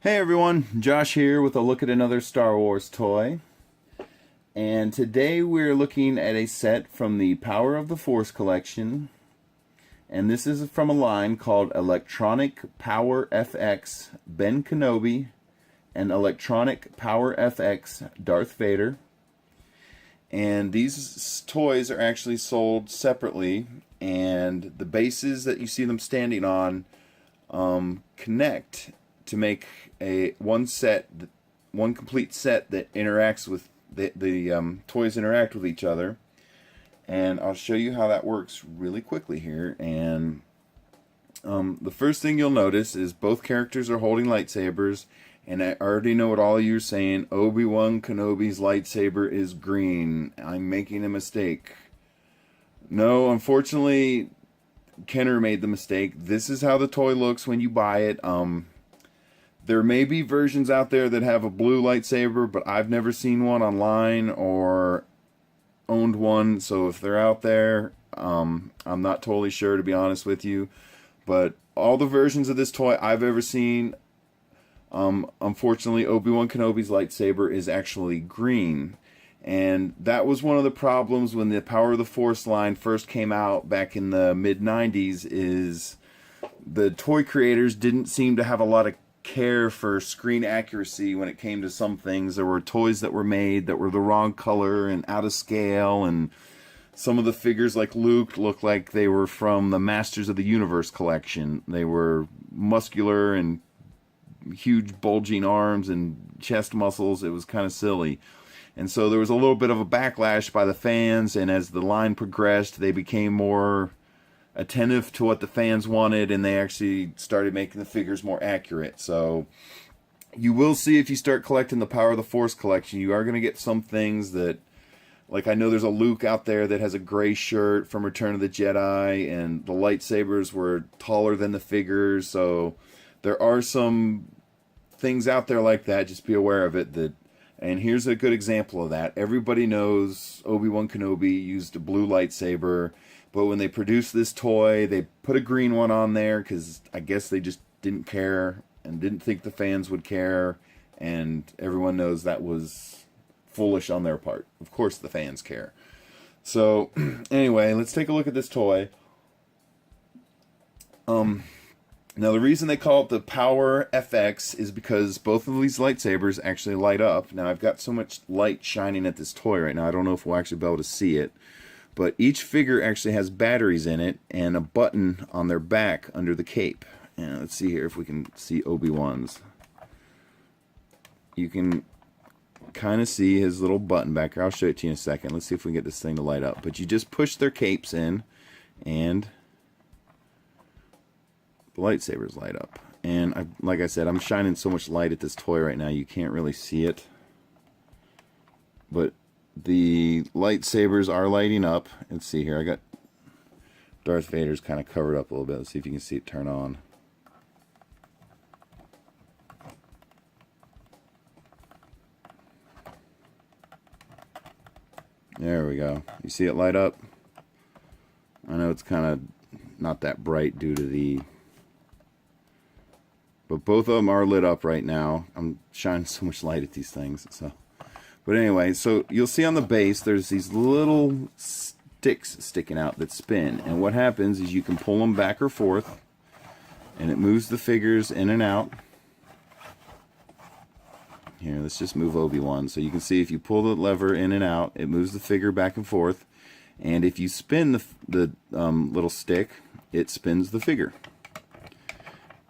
Hey everyone, Josh here with a look at another Star Wars toy. And today we're looking at a set from the Power of the Force collection. And this is from a line called Electronic Power FX Ben Kenobi and Electronic Power FX Darth Vader. And these toys are actually sold separately, and the bases that you see them standing on connect to make one complete set that interacts with the toys interact with each other. And I'll show you how that works really quickly here. And the first thing you'll notice is both characters are holding lightsabers, and I already know what all of you are saying. Obi Wan Kenobi's lightsaber is green. I'm making a mistake. No, unfortunately, Kenner made the mistake. This is how the toy looks when you buy it. There may be versions out there that have a blue lightsaber, but I've never seen one online or owned one. So if they're out there, I'm not totally sure, to be honest with you. But all the versions of this toy I've ever seen, unfortunately, Obi Wan Kenobi's lightsaber is actually green. And that was one of the problems when the Power of the Force line first came out back in the mid-90s, is the toy creators didn't seem to have a lot of care for screen accuracy when it came to some things. There were toys that were made that were the wrong color and out of scale, and some of the figures like Luke looked like they were from the Masters of the Universe collection. They were muscular and huge bulging arms and chest muscles. It was kind of silly. And so there was a little bit of a backlash by the fans, and as the line progressed, they became more attentive to what the fans wanted, and they actually started making the figures more accurate. So you will see, if you start collecting the Power of the Force collection, you are going to get some things that, like, I know there's a Luke out there that has a gray shirt from Return of the Jedi, and the lightsabers were taller than the figures. So there are some things out there like that. Just be aware of it. And here's a good example of that. Everybody knows Obi Wan Kenobi used a blue lightsaber, but when they produced this toy, they put a green one on there because I guess they just didn't care and didn't think the fans would care. And everyone knows that was foolish on their part. Of course the fans care. So anyway, let's take a look at this toy. Now the reason they call it the Power FX is because both of these lightsabers actually light up. Now I've got so much light shining at this toy right now, I don't know if we'll actually be able to see it. But each figure actually has batteries in it and a button on their back under the cape. And let's see here if we can see Obi-Wan's. You can kind of see his little button back here. I'll show it to you in a second. Let's see if we can get this thing to light up. But you just push their capes in, and the lightsabers light up. And like I said, I'm shining so much light at this toy right now you can't really see it. But the lightsabers are lighting up. Let's see here. I got Darth Vader's kind of covered up a little bit. Let's see if you can see it turn on. There we go. You see it light up? I know it's kind of not that bright due to the... But both of them are lit up right now. I'm shining so much light at these things, so... But anyway, so you'll see on the base there's these little sticks sticking out that spin. And what happens is you can pull them back or forth, and it moves the figures in and out. Here, let's just move Obi-Wan. So you can see if you pull the lever in and out, it moves the figure back and forth. And if you spin the little stick, it spins the figure.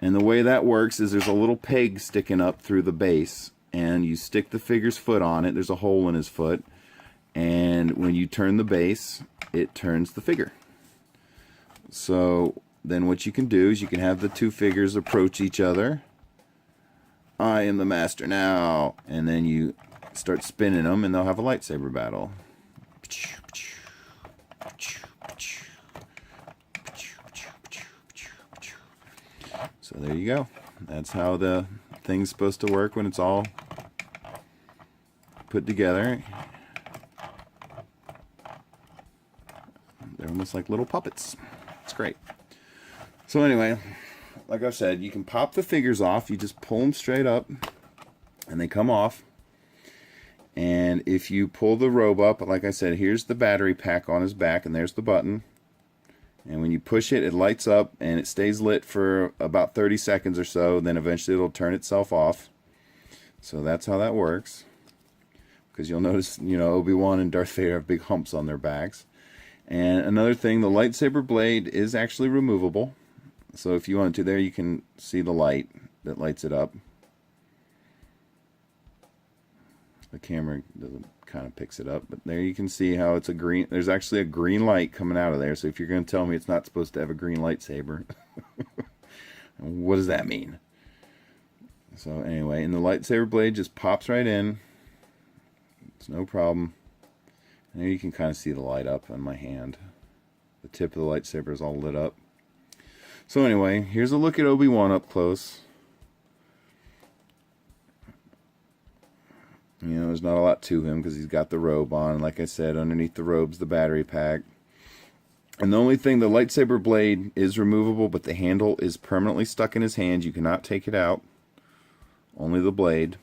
And the way that works is there's a little peg sticking up through the base, and you stick the figure's foot on it. There's a hole in his foot, and when you turn the base, it turns the figure. So then what you can do is you can have the two figures approach each other. I am the master now. And then you start spinning them, and they'll have a lightsaber battle. So there you go. That's how the thing's supposed to work when it's all put together. They're almost like little puppets. It's great. So anyway, like I said, you can pop the figures off. You just pull them straight up, and they come off. And if you pull the robe up, like I said, here's the battery pack on his back, and there's the button. And when you push it, it lights up, and it stays lit for about 30 seconds or so. Then eventually it'll turn itself off. So that's how that works. Because you'll notice, you know, Obi Wan and Darth Vader have big humps on their backs. And another thing, the lightsaber blade is actually removable. So if you want to, there you can see the light that lights it up. The camera doesn't kind of picks it up, but there you can see how it's a green. There's actually a green light coming out of there. So if you're going to tell me it's not supposed to have a green lightsaber, what does that mean? So anyway, and the lightsaber blade just pops right in. It's no problem. And there you can kind of see the light up on my hand. The tip of the lightsaber is all lit up. So anyway, here's a look at Obi Wan up close. You know, there's not a lot to him because he's got the robe on. Like I said, underneath the robe's the battery pack. And the only thing, the lightsaber blade is removable, but the handle is permanently stuck in his hand. You cannot take it out. Only the blade.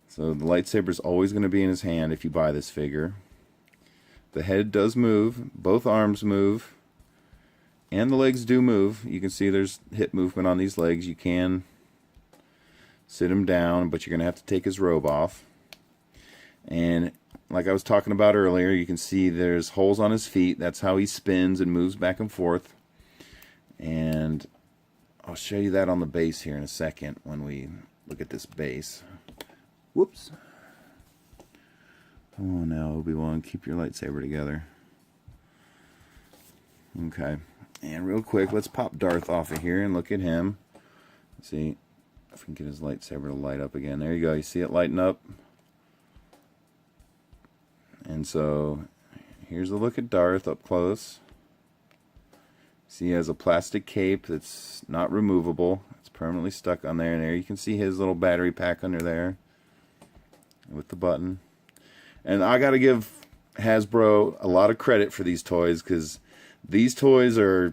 So the lightsaber is always going to be in his hand if you buy this figure. The head does move. Both arms move. And the legs do move. You can see there's hip movement on these legs. You can sit him down, but you're going to have to take his robe off. And like I was talking about earlier, you can see there's holes on his feet. That's how he spins and moves back and forth. And I'll show you that on the base here in a second when we look at this base. Whoops. Come on now, Obi-Wan, keep your lightsaber together. Okay. And real quick, let's pop Darth off of here and look at him. Let's see if we can get his lightsaber to light up again. There you go. You see it lighting up? And so, here's a look at Darth up close. See, he has a plastic cape that's not removable. It's permanently stuck on there. And there you can see his little battery pack under there with the button. And I got to give Hasbro a lot of credit for these toys, because these toys are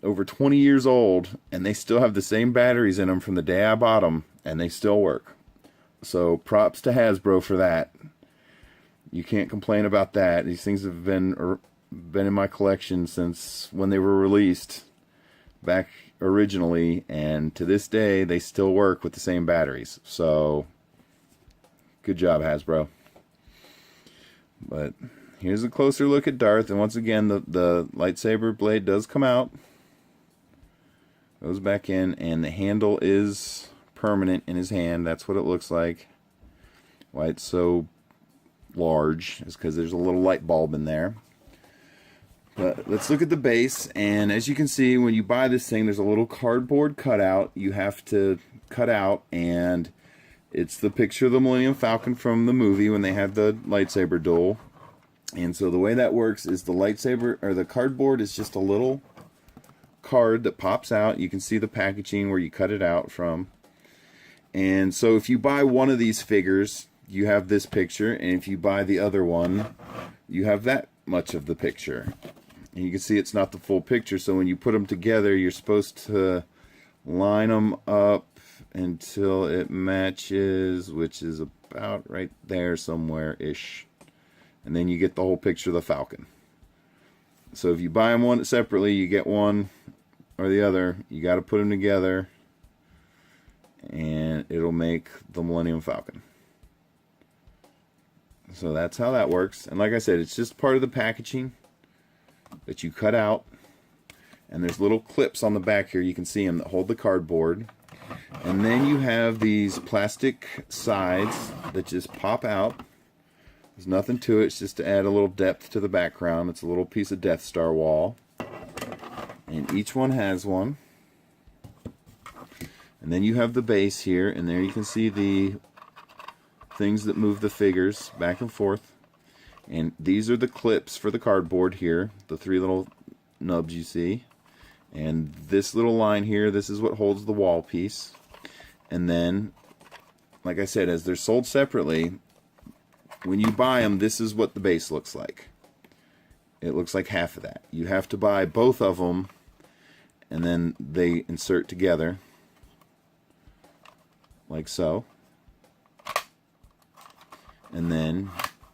over 20 years old and they still have the same batteries in them from the day I bought them, and they still work. So props to Hasbro for that. You can't complain about that. These things have been in my collection since when they were released back originally, and to this day they still work with the same batteries. So good job, Hasbro. But here's a closer look at Darth, and once again the lightsaber blade does come out, goes back in, and the handle is permanent in his hand. That's what it looks like. Why it's so large is because there's a little light bulb in there. But let's look at the base, and as you can see, when you buy this thing, there's a little cardboard cutout you have to cut out, and it's the picture of the Millennium Falcon from the movie when they had the lightsaber duel. And so the way that works is the lightsaber, or the cardboard, is just a little card that pops out. You can see the packaging where you cut it out from. And so if you buy one of these figures, you have this picture, and if you buy the other one, you have that much of the picture. And you can see it's not the full picture, so when you put them together, you're supposed to line them up until it matches, which is about right there somewhere-ish. And then you get the whole picture of the Falcon. So if you buy them one separately, you get one or the other. You got to put them together, and it'll make the Millennium Falcon. So that's how that works. And like I said, it's just part of the packaging that you cut out. And there's little clips on the back here, you can see them, that hold the cardboard. And then you have these plastic sides that just pop out. There's nothing to it, it's just to add a little depth to the background. It's a little piece of Death Star wall. And each one has one. And then you have the base here, and there you can see the things that move the figures back and forth. And these are the clips for the cardboard here, the three little nubs you see. And this little line here, this is what holds the wall piece. And then, like I said, as they're sold separately, when you buy them, this is what the base looks like. It looks like half of that. You have to buy both of them, and then they insert together like so. And then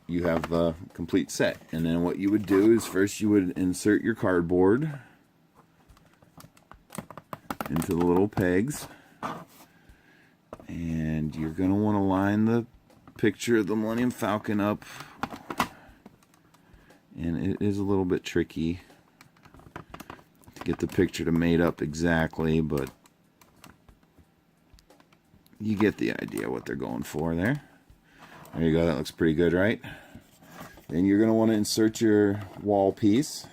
you have the complete set. And then what you would do is first you would insert your cardboard into the little pegs. And you're going to want to line the picture of the Millennium Falcon up. And it is a little bit tricky to get the picture to mate up exactly, but you get the idea what they're going for there. There you go, that looks pretty good, right? Then you're going to want to insert your wall piece.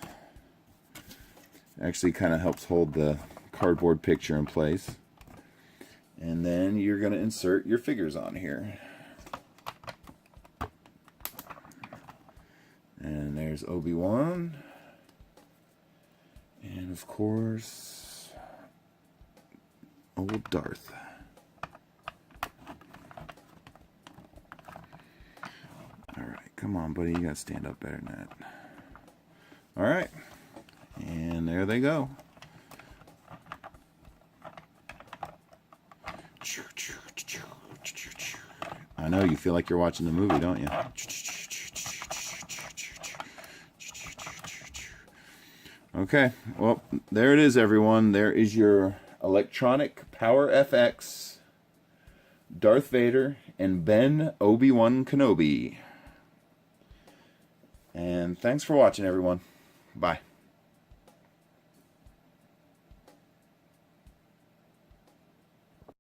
Actually kind of helps hold the cardboard picture in place. And then you're going to insert your figures on here. And there's Obi Wan. And of course, old Darth. Alright, come on, buddy. You gotta stand up better than that. Alright. And there they go. I know you feel like you're watching the movie, don't you? Okay, well, there it is, everyone. There is your electronic Power FX Darth Vader and Ben Obi Wan Kenobi. And thanks for watching, everyone. Bye.